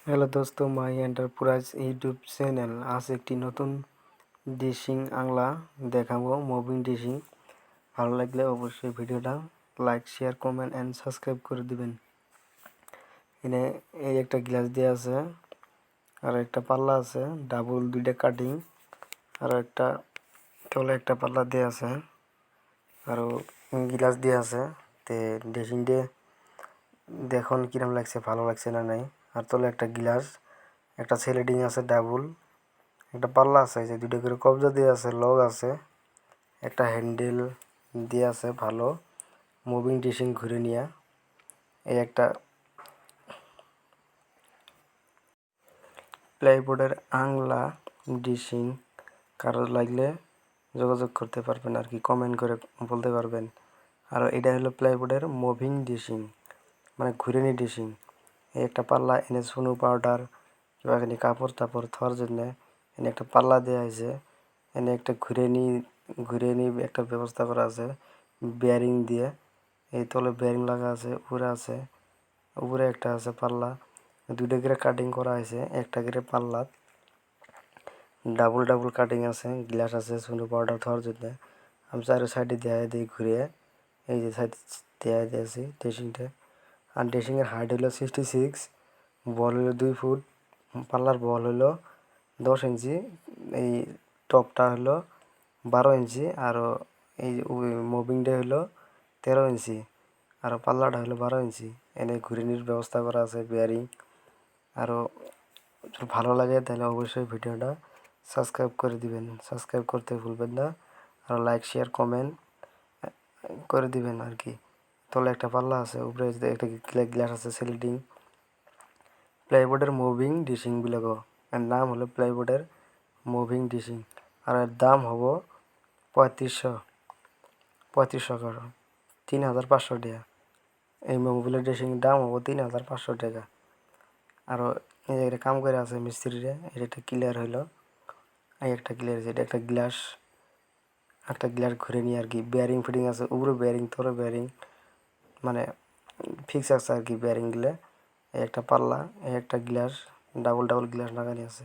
Hello দোস্ত, মাই enterprise YouTube channel. আজ একটি নতুন ডিশিং আংলা দেখাবো, মুভিং ডিশিং। ভালো লাগলে অবশ্যই ভিডিওটা like, share, comment and subscribe করে দিবেন। এখানে এই একটা গ্লাস দেওয়া আছে, আর একটা পাল্লা আছে, ডাবল দুইটা কাটিং, আর একটা তলে একটা পাল্লা দেওয়া আছে, আরও গ্লাস দেওয়া আছে। তে ডিশিং দিয়ে দেখুন কিরম লাগছে, ভালো লাগছে না নাই। আর তলে একটা গ্লাস, একটা সেলেডিং আছে ডাবল, একটা পাল্লা আছে যে দুটো করে কবজা দিয়ে আছে, লগ আছে, একটা হ্যান্ডেল দিয়ে আছে। ভালো মুভিং ডিশিং ঘুরে নিয়ে এই একটা প্লাইবোর্ডের আংলা ডিশিং। কারো লাগলে যোগাযোগ করতে পারবেন আর কি, কমেন্ট করে বলতে পারবেন। আর এটা হলো প্লাইবোর্ডের মুভিং ডিশিং, মানে ঘুরে নিয়ে ডিশিং। এই একটা পাল্লা এনে সুনু পাউডার কিংবা এখানে কাপড় টাপড় থোয়ার জন্য এনে একটা পাল্লা দেওয়া হয়েছে। এনে একটা ঘুরে নি একটা ব্যবস্থা করা আছে বেয়ারিং দিয়ে। এই তলে বেয়ারিং লাগা আছে, উপরে একটা আছে পাল্লা। দুইটা করে কাটিং করা হয়েছে, একটা করে পাল্লা ডাবল ডাবল কাটিং আছে। গ্লাস আছে সুনু পাউডার থোয়ার জন্য। আমি চারো সাইডে দেয়া দিই ঘুরে, এই যে সাইড দেয়া দিয়েছি ড্রেসিংটা। আর ড্রেসিংয়ের হাইট হলো 66, বল হলো 2 ফুট, পাল্লার বল হলো 10 ইঞ্চি, এই টপটা হলো 12 ইঞ্চি, আরও এই মুভিংটা হলো 13 ইঞ্চি, আর পাল্লাটা হলো 12 ইঞ্চি। এনে ঘুরিনির ব্যবস্থা করা আছে, বেয়ারিং। আরও ভালো লাগে তাহলে অবশ্যই ভিডিওটা সাবস্ক্রাইব করে দিবেন, সাবস্ক্রাইব করতে ভুলবেন না। আর লাইক, শেয়ার, কমেন্ট করে দিবেন আর কি। তলে একটা পাল্লা আছে, উপরে একটা গ্লাস আছে সেলিডিং। প্লাইবোর্ডের মুভিং ডিশিং বলে গো, এর নাম হলো প্লাইবোর্ডের মুভিং ডিশিং। আর এর দাম হবো 3500 করে, 3500 টাকা। এই মোবিলের ড্রেসিং দাম হবো 3500 টাকা। আরও এই জায়গায় কাম করে আছে মিস্ত্রিরে, এটা একটা ক্লিয়ার হইলো। এই একটা ক্লিয়ার আছে, এটা একটা গ্লাস ঘুরে নিয়ে আর কি। বেয়ারিং ফিটিং আছে, উপরে বেয়ারিং তোরে বেয়ারিং, মানে ফিক্স আছে আর কি বেয়ারিংগুলো। এই একটা পাল্লা, এই একটা গ্লাস, ডাবল ডাবল গ্লাস লাগানি আছে।